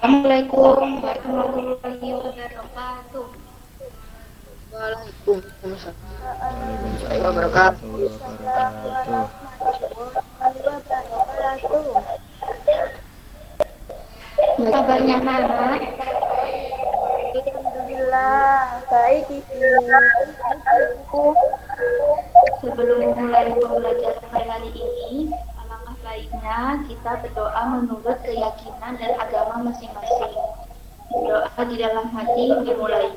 Assalamualaikum warahmatullahi wabarakatuh. Waalaikumsalam Waalaikumsalam wabarakatuh. warahmatullahi wabarakatuh. Kabarnya Nana? Alhamdulillah, baik Ibu. Sebelum memulai pembelajaran hari ini, alangkah baiknya kita berdoa menurut keyakinan dan agama masing-masing. Doa di dalam hati dimulai.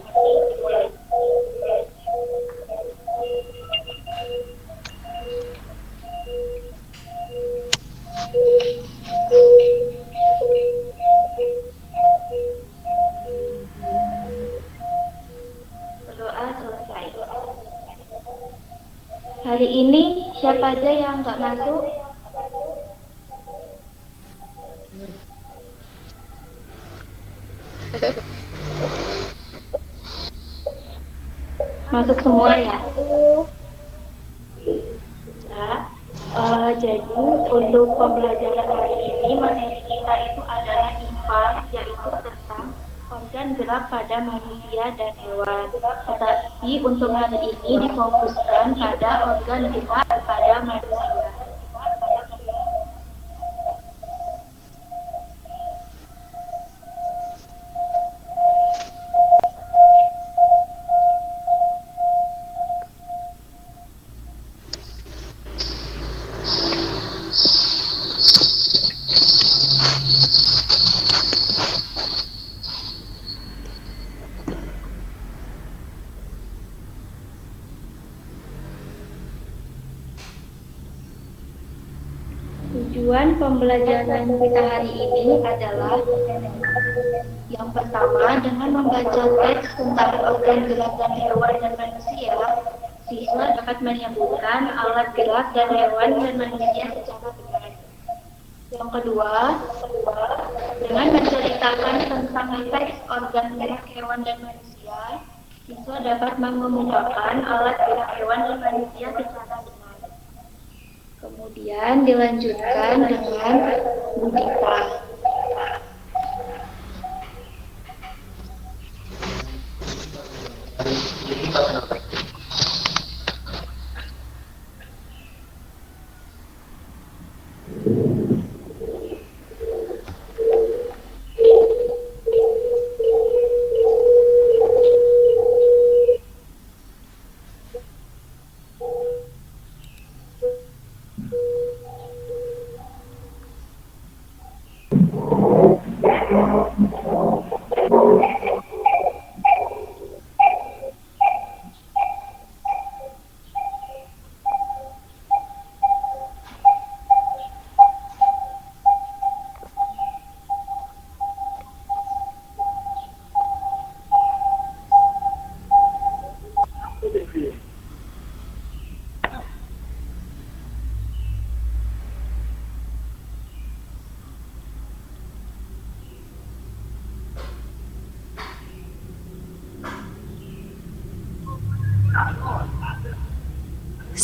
Berdoa selesai. Hari ini siapa aja yang nggak masuk? Masuk semua ya? Jadi untuk pembelajaran hari ini materi kita itu adalah IPA, yaitu tentang organ gerak pada manusia dan hewan. Tetapi untuk hari ini difokuskan pada organ gerak pada manusia. Tujuan pembelajaran kita hari ini adalah yang pertama, dengan membaca teks tentang organ gerak dan hewan dan manusia, siswa dapat menyebutkan alat gerak dan hewan dan manusia secara benar. Yang kedua, dengan menceritakan tentang teks organ gerak hewan dan manusia, siswa dapat mengemukakan alat gerak hewan dan manusia secara benar. Kemudian dilanjutkan dengan budita.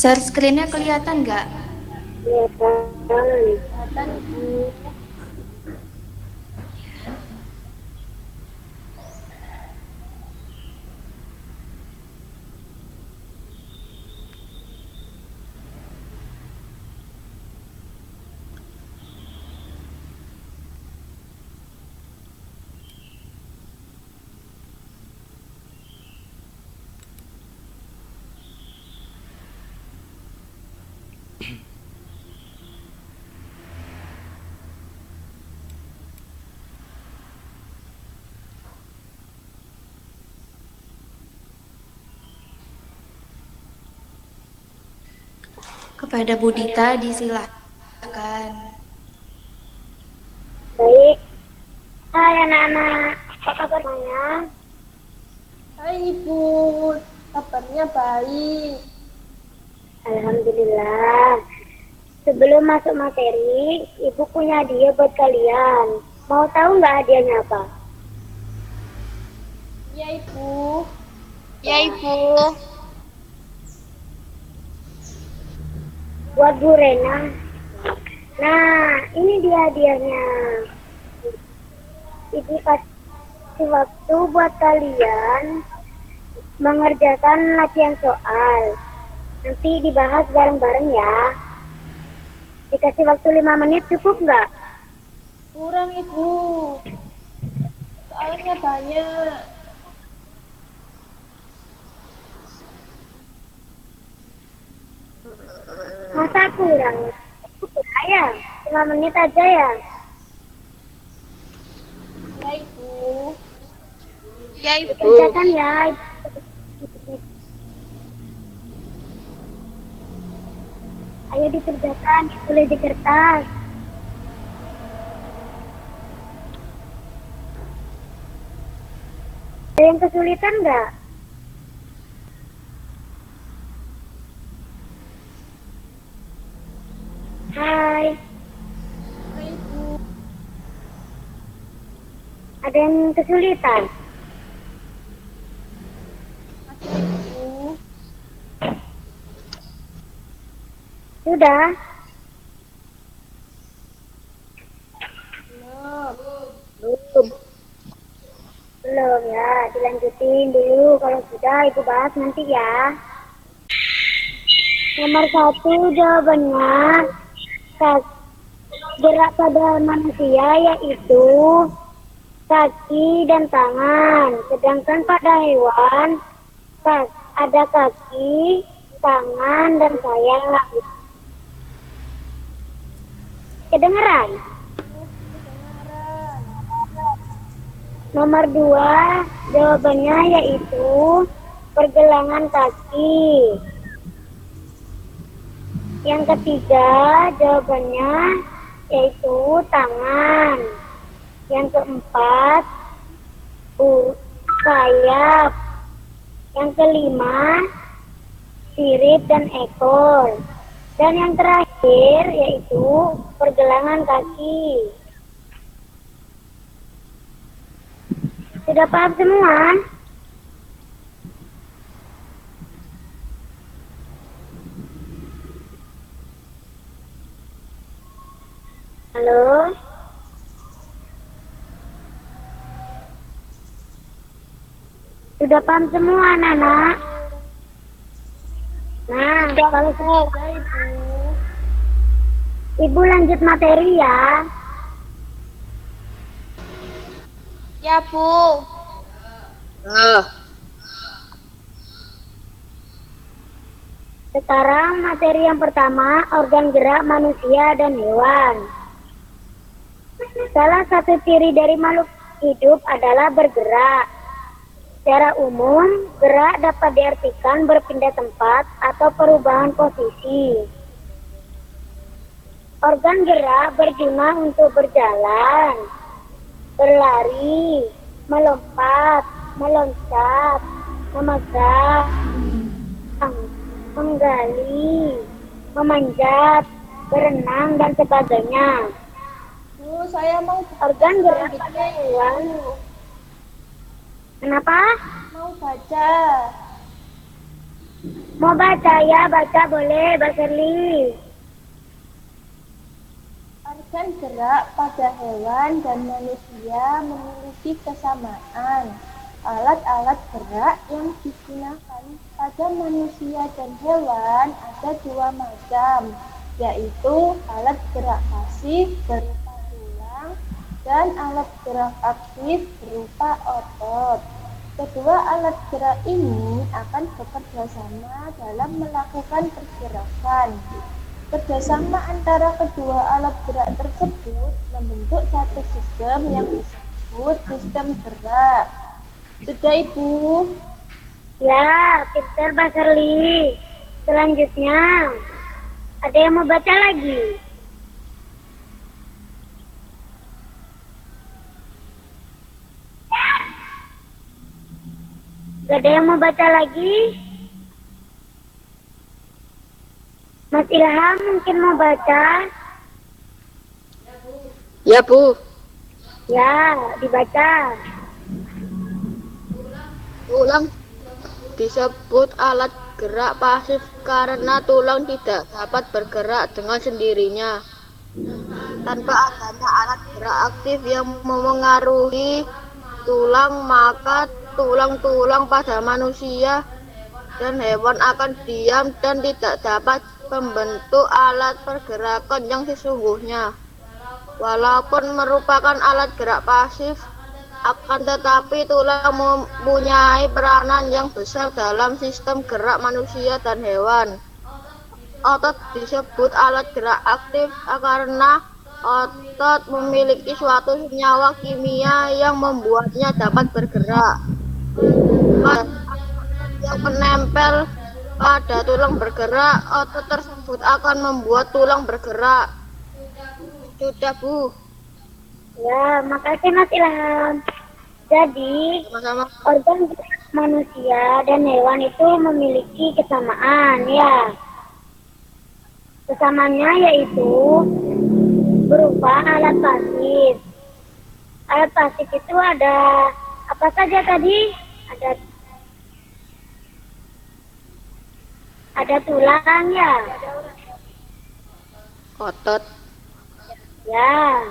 Share screen-nya kelihatan nggak? Kelihatan Ibu. Kepada Budita disilahkan. Baik. Hai anak-anak, apa kabarnya? Hai Ibu, kabarnya baik. Alhamdulillah. Sebelum masuk materi, Ibu punya hadiah buat kalian. Mau tahu nggak hadiahnya apa? Ya Ibu. Ya Ibu. Buat Bu Rena. Nah, ini dia hadiahnya. Ibu Dikasih waktu buat kalian mengerjakan latihan soal. Nanti dibahas bareng-bareng ya. Dikasih waktu 5 menit cukup nggak? Kurang, Ibu. Soalnya banyak. Masa kurang? Cukup ya? 5 menit aja ya? Ya, Ibu. Ya, Ibu. Kerjakan ya. Ayo dikerjakan, ditulis di kertas. Ada yang kesulitan nggak? Hai, Ya, Ibu. ada yang kesulitan? Ada, Ibu. Sudah? Belum. Belum ya, dilanjutin dulu. Kalau sudah, Ibu bahas nanti ya. Nomor 1 jawabannya gerak pada manusia yaitu kaki dan tangan. Sedangkan pada hewan ada kaki, tangan, dan sayap. Kedengeran? Nomor 2 jawabannya yaitu pergelangan kaki. Yang ketiga jawabannya yaitu tangan. Yang keempat sayap. Yang kelima sirip dan ekor. Dan yang terakhir yaitu pergelangan kaki. Sudah paham semua? Halo? Sudah paham semua anak-anak? Nah, kalau sudah Ibu lanjut materi ya. Ya, Bu. Sekarang materi yang pertama, organ gerak manusia dan hewan. Salah satu ciri dari makhluk hidup adalah bergerak. Secara umum, gerak dapat diartikan berpindah tempat atau perubahan posisi. Organ gerak berguna untuk berjalan, berlari, melompat, meloncat, memegang, menggali, memanjat, berenang, dan sebagainya. Bu, saya mau Organ gerak pada hewan. Kenapa? mau baca. Mau baca ya, baca boleh, Mbak Serli. Organ gerak pada hewan dan manusia memiliki kesamaan. Alat-alat gerak yang digunakan pada manusia dan hewan ada 2 macam, yaitu alat gerak pasif berupa tulang dan alat gerak aktif berupa otot. Kedua alat gerak ini akan bekerja sama dalam melakukan pergerakan. Kerjasama antara kedua alat gerak tersebut membentuk satu sistem yang disebut sistem gerak. Sudah, Ibu? Ya, pintar Mbak Serli. Selanjutnya, ada yang mau baca lagi? Gak ada yang mau baca lagi? Mas Ilham mungkin mau baca? Ya, Bu. Ya, dibaca. Tulang disebut alat gerak pasif karena tulang tidak dapat bergerak dengan sendirinya. Tanpa adanya alat gerak aktif yang memengaruhi tulang, maka tulang-tulang pada manusia dan hewan akan diam dan tidak dapat membentuk alat pergerakan yang sesungguhnya. Walaupun merupakan alat gerak pasif, akan tetapi tulang mempunyai peranan yang besar dalam sistem gerak manusia dan hewan. Otot disebut alat gerak aktif karena otot memiliki suatu senyawa kimia yang membuatnya dapat bergerak. Yang menempel pada tulang bergerak, otot tersebut akan membuat tulang bergerak. Sudah, Bu. Ya, makasih Mas Ilham. Jadi, Sama-sama. organ gerak manusia dan hewan itu memiliki kesamaan, ya. Kesamaannya yaitu berupa alat pasif. Alat pasif itu ada apa saja tadi? Ada tulang, ya. Otot. Ya.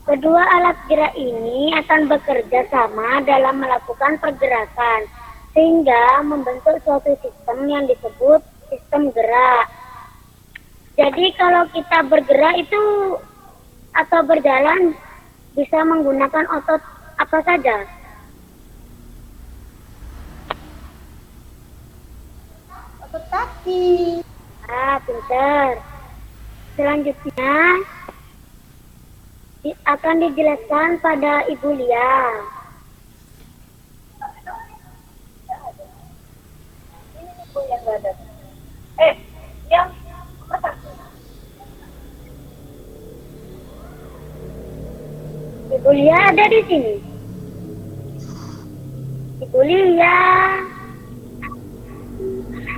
Kedua alat gerak ini akan bekerja sama dalam melakukan pergerakan sehingga membentuk suatu sistem yang disebut sistem gerak. Jadi kalau kita bergerak itu atau berjalan bisa menggunakan otot apa saja? Otot kaki. Pintar. Selanjutnya akan dijelaskan pada Ibu Lia. Ibu Lia ada di sini. Ibu Lia.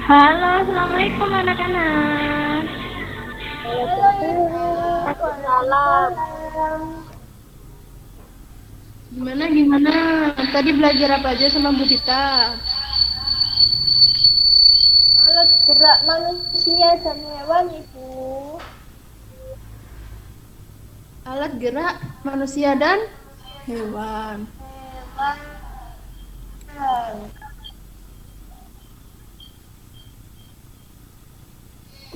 Halo, assalamualaikum anak-anak. Waalaikumsalam. Gimana? Tadi belajar apa aja sama Bu Tita? Alat gerak manusia dan hewan, Ibu. Alat gerak manusia dan hewan.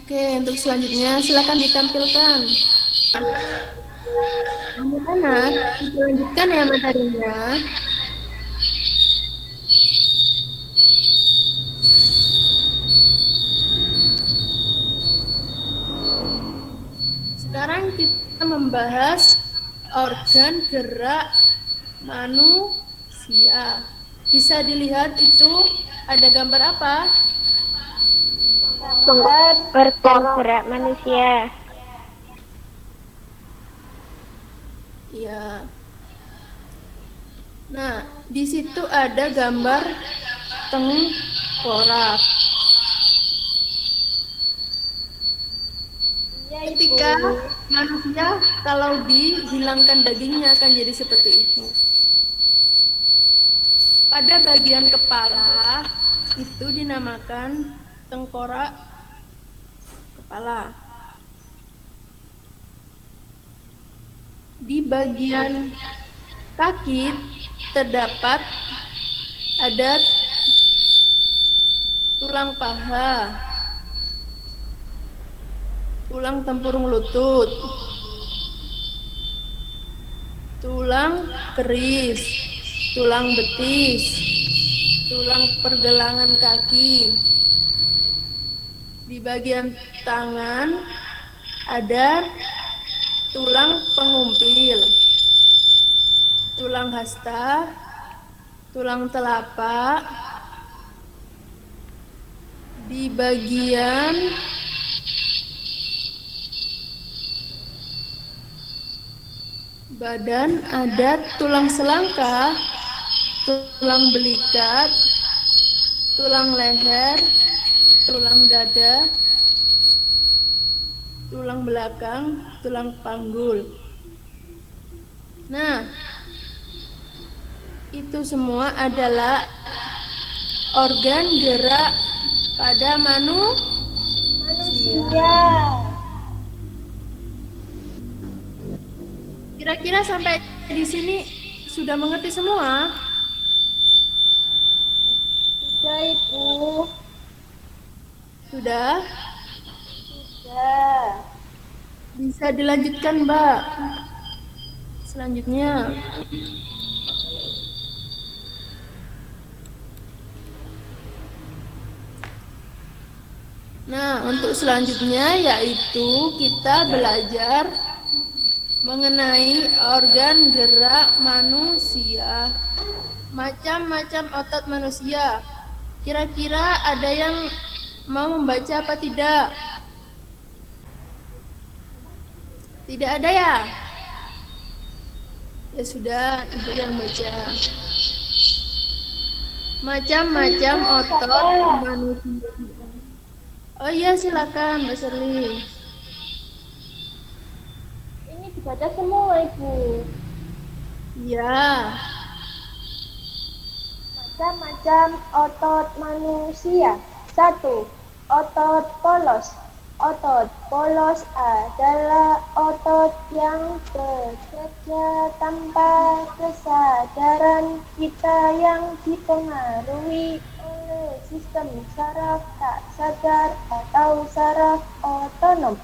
Oke, untuk selanjutnya silakan ditampilkan. Anak-anak, kita lanjutkan ya materinya. Sekarang kita membahas organ gerak manusia. Bisa dilihat itu ada gambar apa? Organ gerak manusia. Iya. Nah, di situ ada gambar tengkorak. Ketika manusia kalau dihilangkan dagingnya akan jadi seperti itu. Pada bagian kepala itu dinamakan tengkorak kepala. Di bagian kaki terdapat ada tulang paha, tulang tempurung lutut, tulang keris, tulang betis, tulang pergelangan kaki. Di bagian tangan ada tulang pengumpil, tulang hasta, tulang telapak. Di bagian badan ada tulang selangka, tulang belikat, tulang leher, tulang dada, tulang belakang, tulang panggul. Nah, itu semua adalah organ gerak pada manusia. Kira-kira sampai di sini sudah mengerti semua? Sudah, Ibu. Sudah? Sudah. Bisa dilanjutkan, Mbak. Selanjutnya. Nah, untuk selanjutnya yaitu kita belajar mengenai organ gerak manusia. Macam-macam otot manusia. Kira-kira ada yang mau membaca apa tidak? Tidak ada ya? Ya sudah, Ibu yang baca. Macam-macam otot manusia. Oh iya, silakan Mbak Serli. Ini dibaca semua, Ibu. Ya. Macam-macam otot manusia. 1. Otot polos. Otot polos adalah otot yang bekerja tanpa kesadaran kita yang dipengaruhi oleh sistem saraf tak sadar atau saraf otonom.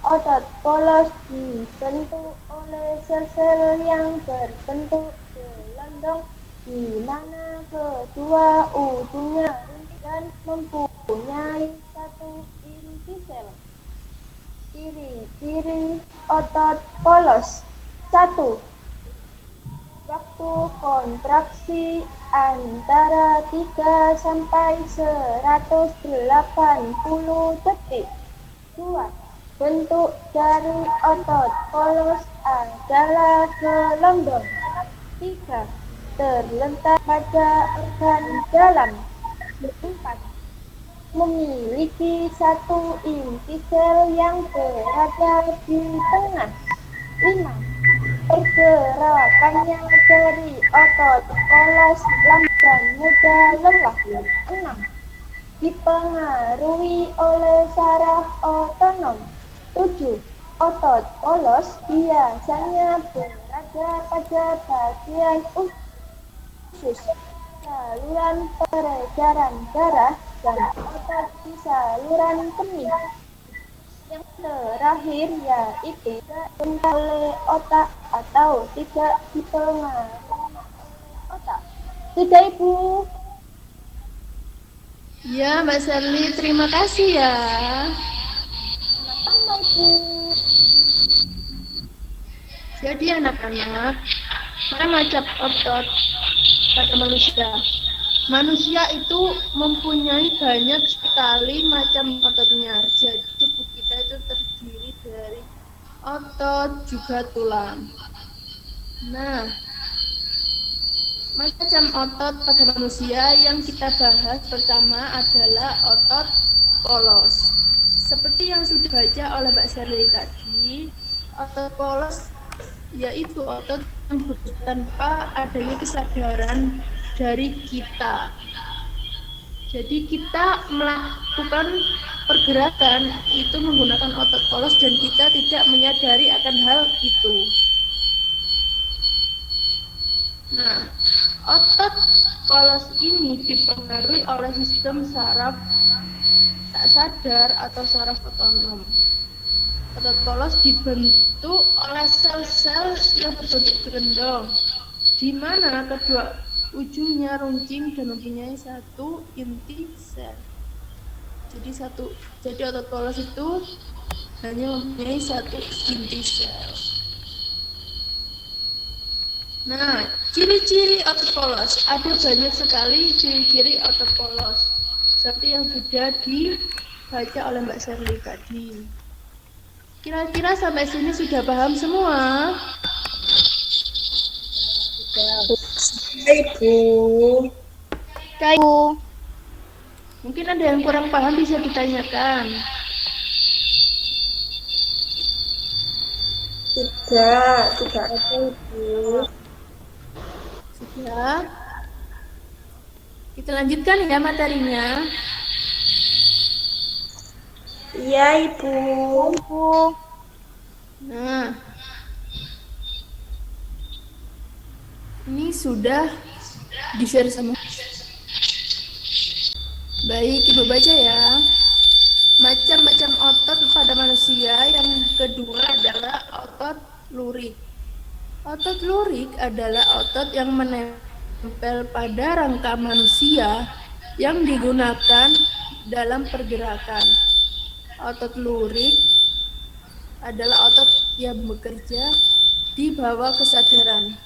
Otot polos dibentuk oleh sel-sel yang berbentuk gelondong di mana kedua ujungnya dan mempunyai satu inti sel. Ciri-ciri otot polos. 1. Waktu kontraksi antara 3 sampai 180 detik. 2. Bentuk dari otot polos adalah gelondong. 3. Terletak pada organ dalam. 4. Memiliki satu inti sel yang berada di tengah. 5. Pergerakannya dari otot polos lambat dan mudah lelah. 6. Dipengaruhi oleh saraf otonom. 7. Otot polos biasanya berada pada bagian usus, saluran peredaran darah, dan otot di saluran kemih. Yang terakhir yaitu tidak oleh otak atau tidak dipengaruhi otak. Sudah, Ibu. Ya, Mbak Serli, terima kasih ya. Sama-sama, Ibu. Jadi anak-anak, macam otot pada manusia. Manusia itu mempunyai banyak sekali macam ototnya. Jadi tubuh kita itu terdiri dari otot juga tulang. Nah, macam otot pada manusia yang kita bahas pertama adalah otot polos. Seperti yang sudah baca oleh Mbak Serli tadi, otot polos yaitu otot yang bekerja tanpa adanya kesadaran dari kita. Jadi kita melakukan pergerakan itu menggunakan otot polos dan kita tidak menyadari akan hal itu. Nah, otot polos ini dipengaruhi oleh sistem saraf tak sadar atau saraf otonom. Otot polos dibentuk oleh sel-sel yang berbentuk gelondong, di mana kedua ujungnya runcing dan mempunyai satu inti sel. Jadi otot polos itu hanya mempunyai satu inti sel. Nah, ciri-ciri otot polos, ada banyak sekali ciri-ciri otot polos, seperti yang sudah dibaca oleh Mbak Serli tadi. Kira-kira sampai sini sudah paham semua? Ibu. Mungkin ada yang kurang paham bisa ditanyakan. Tidak ada, Ibu. Sudah. Kita lanjutkan ya materinya. Iya, Ibu. Nah, Ini sudah di-share sama. Baik, Ibu baca ya. Macam-macam otot pada manusia. Yang kedua adalah otot lurik. Otot lurik adalah otot yang menempel pada rangka manusia yang digunakan dalam pergerakan. Otot lurik adalah otot yang bekerja di bawah kesadaran.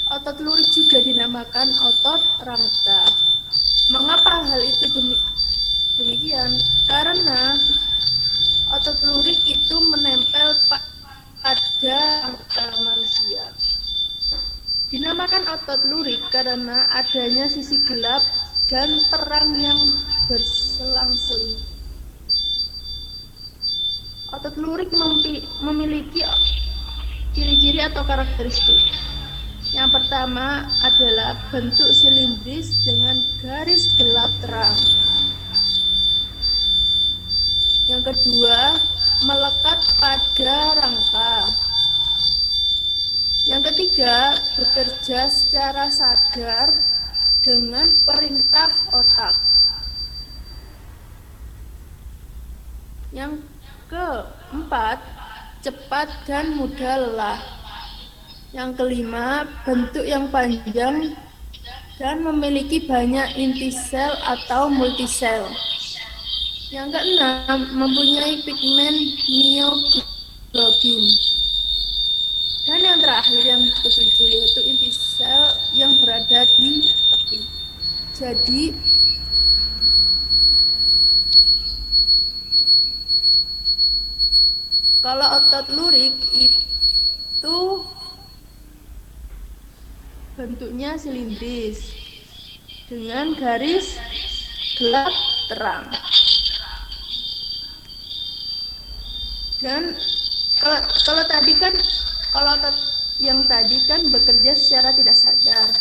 Otot lurik juga dinamakan otot rangka. Mengapa hal itu demikian? Karena otot lurik itu menempel pada rangka manusia. Dinamakan otot lurik karena adanya sisi gelap dan terang yang berselang-seling. Otot lurik memiliki ciri-ciri atau karakteristik. Yang pertama adalah bentuk silindris dengan garis gelap terang. Yang kedua, melekat pada rangka. Yang ketiga, bekerja secara sadar dengan perintah otak. Yang keempat, cepat dan mudah lelah. Yang kelima, bentuk yang panjang dan memiliki banyak inti sel atau multisel. Yang keenam, mempunyai pigmen myoglobin. Dan yang terakhir, yang ketujuh, yaitu inti sel yang berada di tepi. Jadi, kalau otot lurik itu bentuknya silindris dengan garis gelap terang. Dan kalau tadi kan, kalau otot yang tadi kan bekerja secara tidak sadar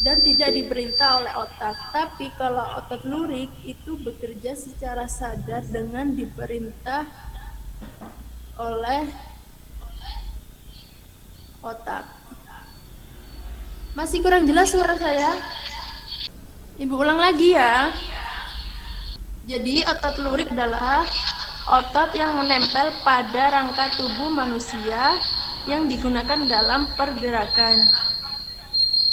dan tidak diperintah oleh otak. Tapi kalau otot lurik itu bekerja secara sadar dengan diperintah oleh otak. Masih kurang jelas suara saya? Ibu ulang lagi ya. Jadi otot lurik adalah otot yang menempel pada rangka tubuh manusia yang digunakan dalam pergerakan.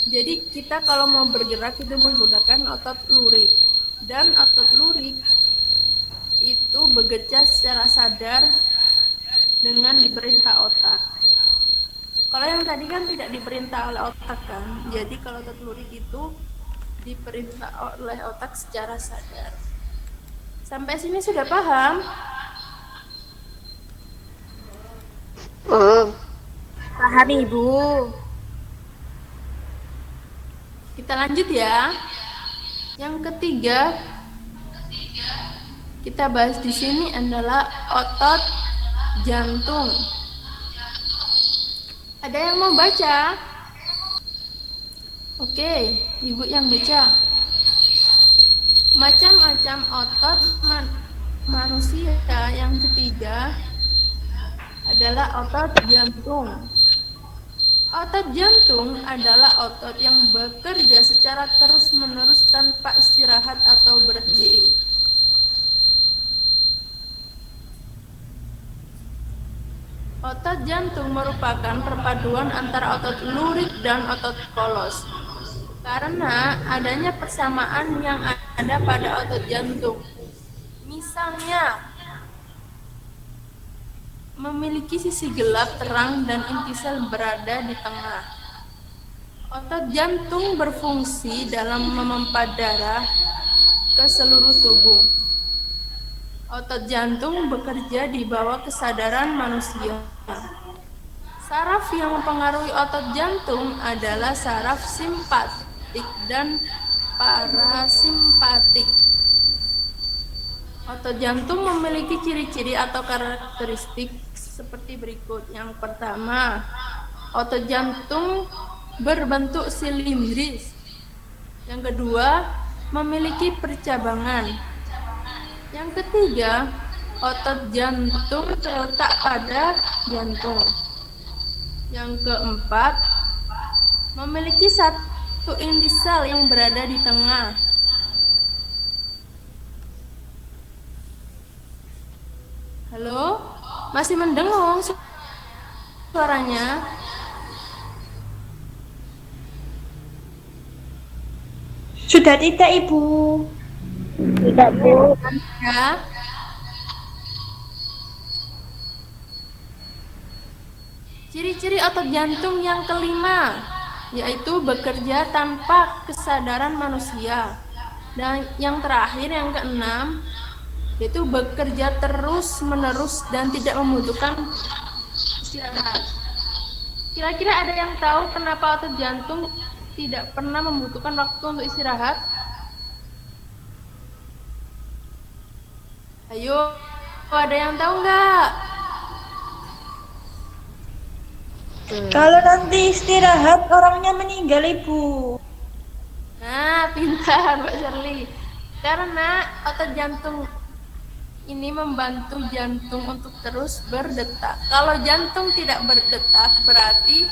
Jadi kita kalau mau bergerak itu menggunakan otot lurik. Dan otot lurik itu bekerja secara sadar dengan diperintah otak. Kalau yang tadi kan tidak diperintah oleh otak kan. Jadi kalau otot lurik itu diperintah oleh otak secara sadar. Sampai sini sudah paham? Paham Ibu. Kita lanjut ya. Yang ketiga kita bahas di sini adalah otot jantung. Ada yang mau baca? Oke, Ibu yang baca. Macam-macam otot manusia. Yang ketiga adalah otot jantung. Otot jantung adalah otot yang bekerja secara terus-menerus tanpa istirahat atau berhenti. Otot jantung merupakan perpaduan antara otot lurik dan otot polos. Karena adanya persamaan yang ada pada otot jantung. Misalnya, memiliki sisi gelap, terang, dan inti sel berada di tengah. Otot jantung berfungsi dalam memompa darah ke seluruh tubuh. Otot jantung bekerja di bawah kesadaran manusia. Saraf yang mempengaruhi otot jantung adalah saraf simpatik dan parasimpatik. Otot jantung memiliki ciri-ciri atau karakteristik seperti berikut. Yang pertama, otot jantung berbentuk silindris. Yang kedua, memiliki percabangan. Yang ketiga, otot jantung terletak pada jantung. Yang keempat, memiliki satu inti sel yang berada di tengah. Halo? Masih mendengung suaranya? Sudah tidak, Ibu. Tidak, Bu. Ya. Ciri-ciri otot jantung yang kelima, yaitu bekerja tanpa kesadaran manusia. Dan yang terakhir, yang keenam, yaitu bekerja terus-menerus dan tidak membutuhkan istirahat. Kira-kira ada yang tahu kenapa otot jantung tidak pernah membutuhkan waktu untuk istirahat? Ayo, ada yang tahu nggak? Kalau nanti istirahat, orangnya meninggal, Ibu. Nah, pintar Mbak Shirley. Karena otot jantung ini membantu jantung untuk terus berdetak. Kalau jantung tidak berdetak, berarti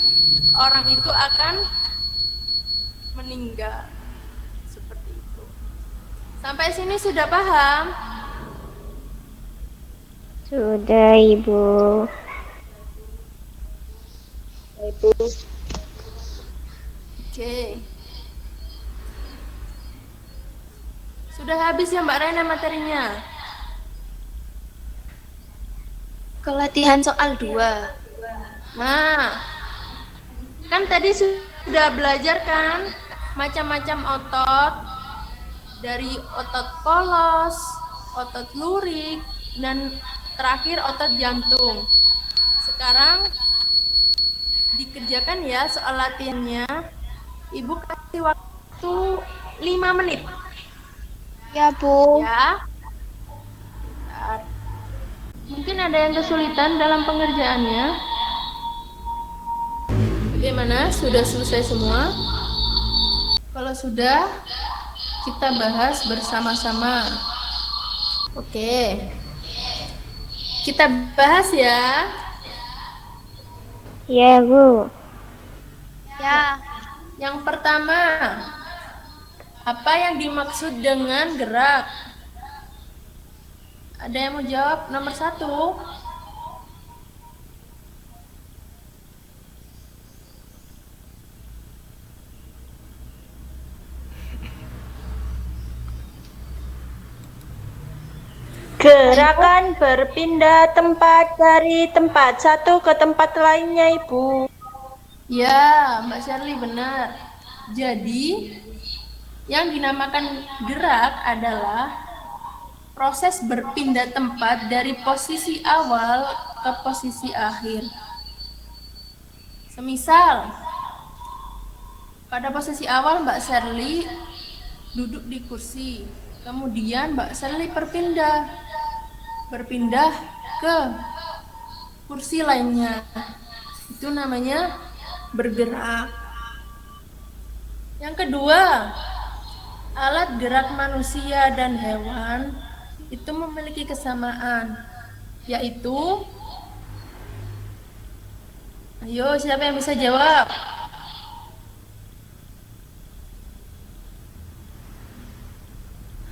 orang itu akan meninggal. Seperti itu. Sampai sini sudah paham? Sudah, Ibu. Ibu. Oke. Sudah habis ya Mbak Rena materinya? Kelatihan soal 2. Nah, kan tadi sudah belajar kan macam-macam otot, dari otot polos, otot lurik, dan terakhir otot jantung. Sekarang dikerjakan ya soal latihannya. Ibu kasih waktu 5 menit. Ya, Bu. Ya. Bentar. Mungkin ada yang kesulitan dalam pengerjaannya. Bagaimana? Sudah selesai semua? Kalau sudah, kita bahas bersama-sama. Oke. Kita bahas ya. Ya, Bu. Ya, Yang pertama, apa yang dimaksud dengan gerak? Ada yang mau jawab? Nomor 1. Gerakan berpindah tempat dari tempat satu ke tempat lainnya, Ibu. Ya, Mbak Shirley benar. Jadi, yang dinamakan gerak adalah proses berpindah tempat dari posisi awal ke posisi akhir. Semisal, pada posisi awal Mbak Shirley duduk di kursi, kemudian Mbak Shirley berpindah ke kursi lainnya. Itu namanya bergerak. Yang kedua, alat gerak manusia dan hewan itu memiliki kesamaan, yaitu, ayo siapa yang bisa jawab?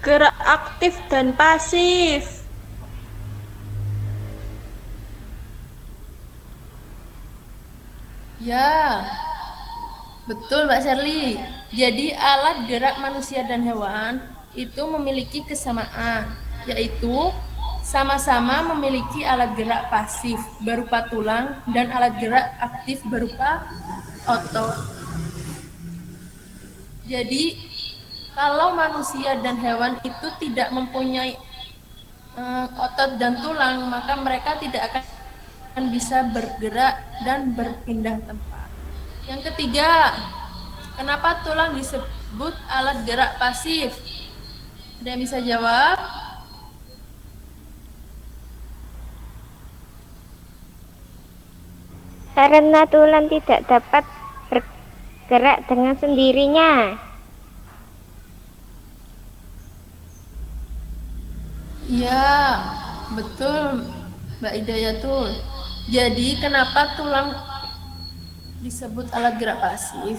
Gerak aktif dan pasif. Ya, betul Mbak Shirley. Jadi alat gerak manusia dan hewan itu memiliki kesamaan, yaitu sama-sama memiliki alat gerak pasif berupa tulang dan alat gerak aktif berupa otot. Jadi kalau manusia dan hewan itu tidak mempunyai otot dan tulang, maka mereka tidak akan bisa bergerak dan berpindah tempat. Yang ketiga, kenapa tulang disebut alat gerak pasif? Ada yang bisa jawab? Karena tulang tidak dapat bergerak dengan sendirinya. Ya, betul Mbak Hidayatul. Jadi kenapa tulang disebut alat gerak pasif?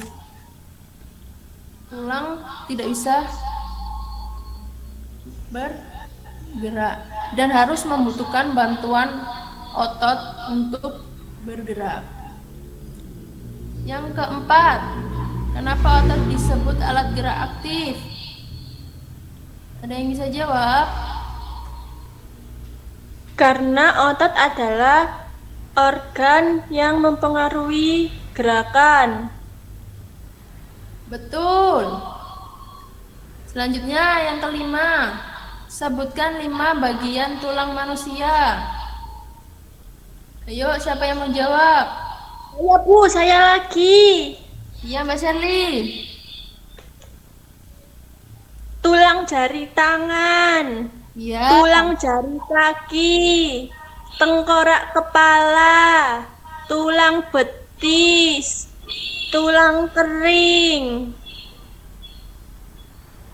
tulang tidak bisa bergerak dan harus membutuhkan bantuan otot untuk bergerak. Yang keempat, kenapa otot disebut alat gerak aktif? Ada yang bisa jawab? Karena otot adalah organ yang mempengaruhi gerakan. Betul. Selanjutnya yang kelima, sebutkan 5 bagian tulang manusia. Ayo, siapa yang mau jawab? Iya Bu, saya lagi. Iya, Mbak Sherly. Tulang jari tangan, Iya. tulang jari kaki, tengkorak kepala, tulang betis, tulang kering.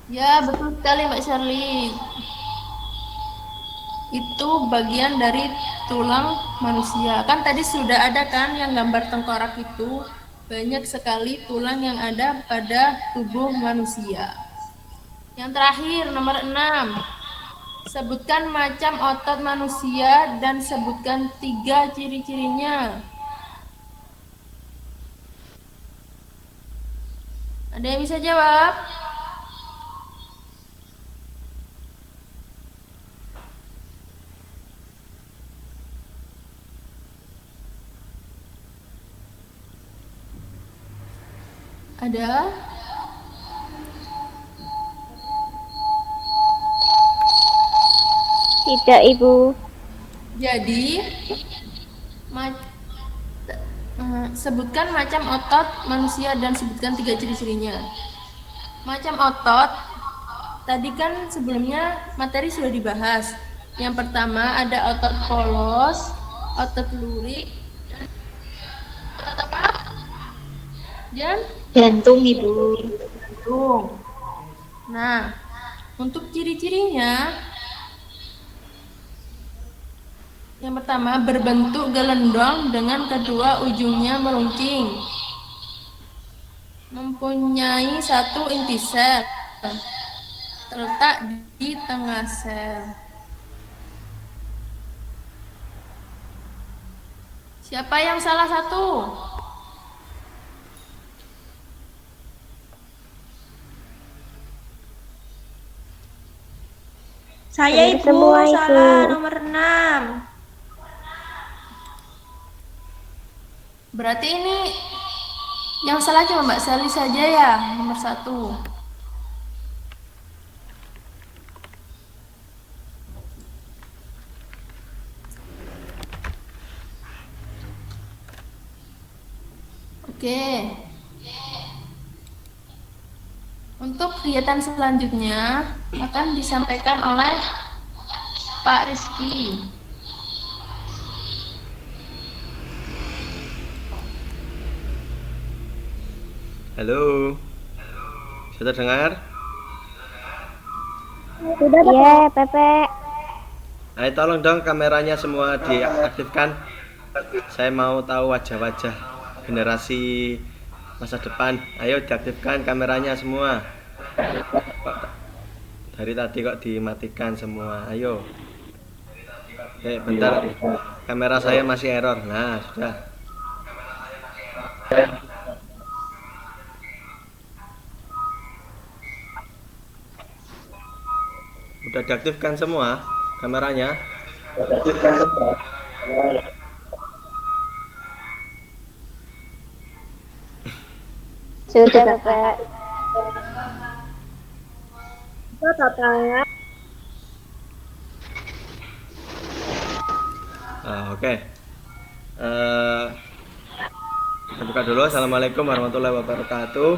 Ya, betul sekali Mbak Sherly. Itu bagian dari tulang manusia. Kan tadi sudah ada kan yang gambar tengkorak itu. Banyak sekali tulang yang ada pada tubuh manusia. Yang terakhir, nomor 6. Sebutkan macam otot manusia dan sebutkan 3 ciri-cirinya. Ada yang bisa jawab? Ada? Tidak, Ibu. Jadi, sebutkan macam otot manusia dan sebutkan 3 ciri-cirinya. Macam otot, tadi kan sebelumnya materi sudah dibahas. Yang pertama ada otot polos, otot lurik, otot apa? Jantung, Ibu. Jantung. Nah, untuk ciri-cirinya, yang pertama berbentuk gelendong dengan kedua ujungnya melengking. Mempunyai 1 inti sel terletak di tengah sel. Siapa yang salah satu? Saya Ibu, Semua, Ibu. salah nomor 6. Berarti ini yang salah cuma Mbak Sally saja ya, nomor 1. Oke. Untuk kegiatan selanjutnya akan disampaikan oleh Pak Rizky. Halo. Sudah dengar? Iya, Pepe. Ayo tolong dong kameranya semua diaktifkan. Saya mau tahu wajah-wajah generasi masa depan. Ayo diaktifkan kameranya semua. Kok dari tadi kok dimatikan semua. Ayo. Bentar. Kamera saya masih error. Nah, sudah. Udah diaktifkan semua kameranya. Sudah, Pepe. Oke. Kita buka dulu. Assalamualaikum warahmatullahi wabarakatuh.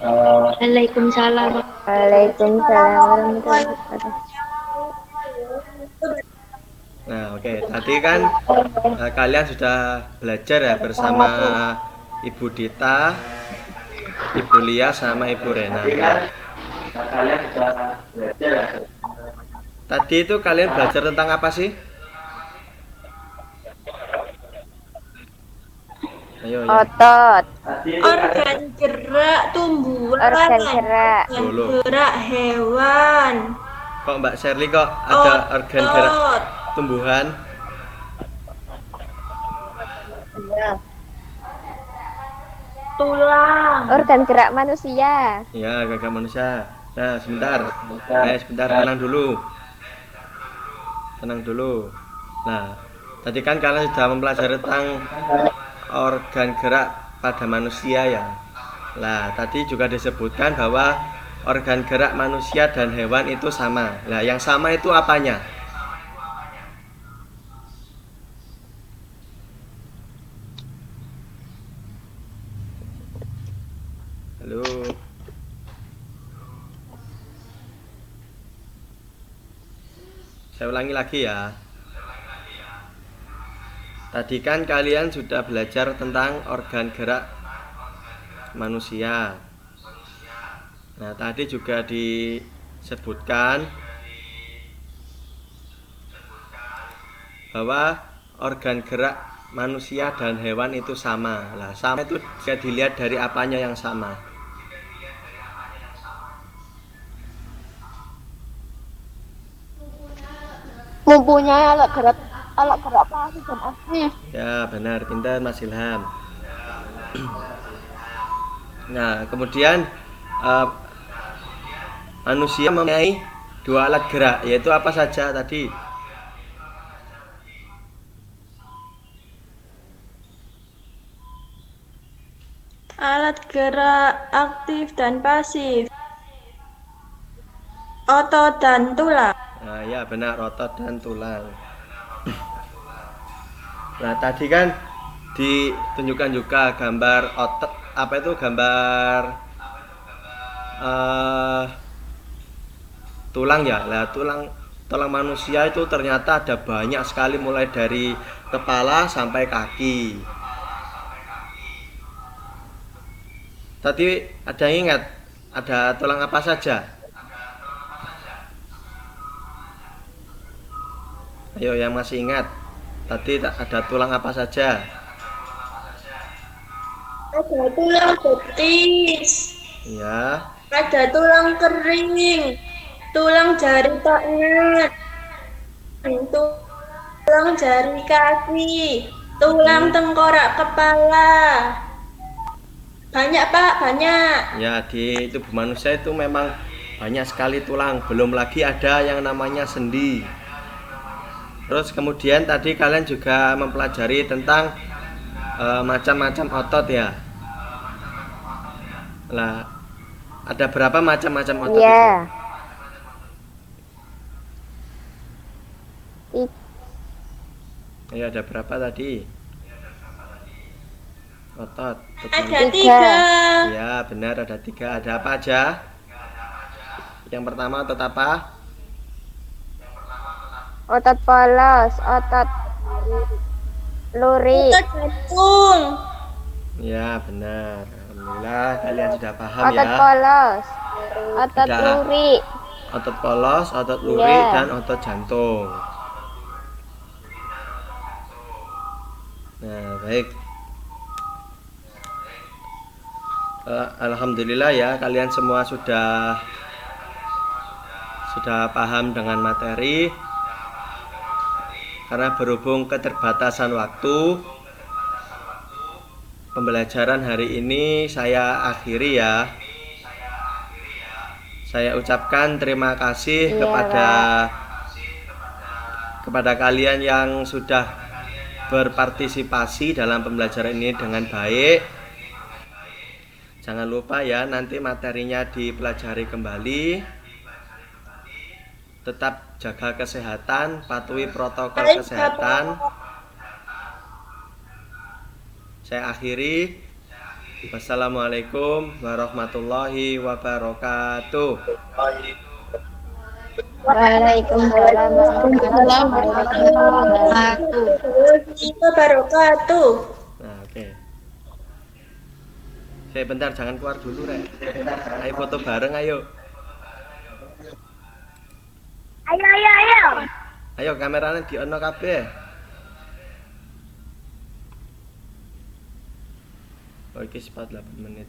Waalaikumsalam. Waalaikumsalam warahmatullahi wabarakatuh. Nah, oke. Tadi kan kalian sudah belajar ya bersama Ibu Dita, Ibu Lia, sama Ibu Rena. Kalian sudah belajar ya. Tadi itu kalian belajar tentang apa sih? Ayo ya. Otot. Organ gerak tumbuhan. Organ gerak. Organ Dulu. gerak hewan. Kok Mbak Sherly kok ada organ gerak Otot. tumbuhan? Tulang. Organ gerak manusia. Ya, gagak manusia. Nah, sebentar. Sebentar, tenang dulu. Tenang dulu. Nah, tadi kan kalian sudah mempelajari tentang organ gerak pada manusia ya. Nah, tadi juga disebutkan bahwa organ gerak manusia dan hewan itu sama. Nah, yang sama itu apanya? Halo. Saya ulangi lagi ya. Tadi kan kalian sudah belajar tentang organ gerak manusia. Nah, tadi juga disebutkan bahwa organ gerak manusia dan hewan itu sama. Nah, sama itu bisa dilihat dari apanya yang sama. Mempunyai alat gerak pasif dan aktif. Ya, benar, pintar Mas Ilham. Nah, kemudian manusia mempunyai dua alat gerak, yaitu apa saja tadi? Alat gerak aktif dan pasif. Otot dan tulang. Nah, ya benar, otot dan tulang. Nah, tadi kan ditunjukkan juga gambar otot, apa itu gambar tulang ya. Nah, tulang manusia itu ternyata ada banyak sekali, mulai dari kepala sampai kaki. Tadi ada yang ingat ada tulang apa saja? Ayo yang masih ingat, tadi ada tulang apa saja? Ada tulang betis. Ya, Ada tulang kering. Tulang jari tangan. Tulang jari kaki. Tulang tengkorak kepala. Banyak Pak, banyak. ya di tubuh manusia itu memang banyak sekali tulang. Belum lagi ada yang namanya sendi. Terus kemudian tadi kalian juga mempelajari tentang macam-macam otot ya. Lah, ada berapa macam-macam otot Iya. itu? Ya, ada berapa tadi? Otot. Ada Tiga. 3. Ya, benar, ada 3. Ada apa aja? Yang pertama otot apa? Otot polos, otot lurik. Otot jantung. Ya, benar. Alhamdulillah kalian sudah paham Otot ya. polos, otot Ada. lurik. Otot polos, otot lurik, Iya. dan otot jantung. Nah, baik. Alhamdulillah ya, kalian semua sudah paham dengan materi. Karena berhubung keterbatasan waktu, pembelajaran hari ini saya akhiri ya. Saya ucapkan terima kasih Iya, kepada kalian yang sudah berpartisipasi dalam pembelajaran ini dengan baik. Jangan lupa ya, nanti materinya dipelajari kembali. Tetap jaga kesehatan, patuhi protokol kesehatan. Saya akhiri. Wassalamualaikum warahmatullahi wabarakatuh. Waalaikumsalam warahmatullahi Wabarakatuh. Nah, oke. Saya bentar, jangan keluar dulu, Rek. Ayo foto bareng, ayo. Ayo. Ayo kameranya di ono kabeh. Oke, sempat 8 menit.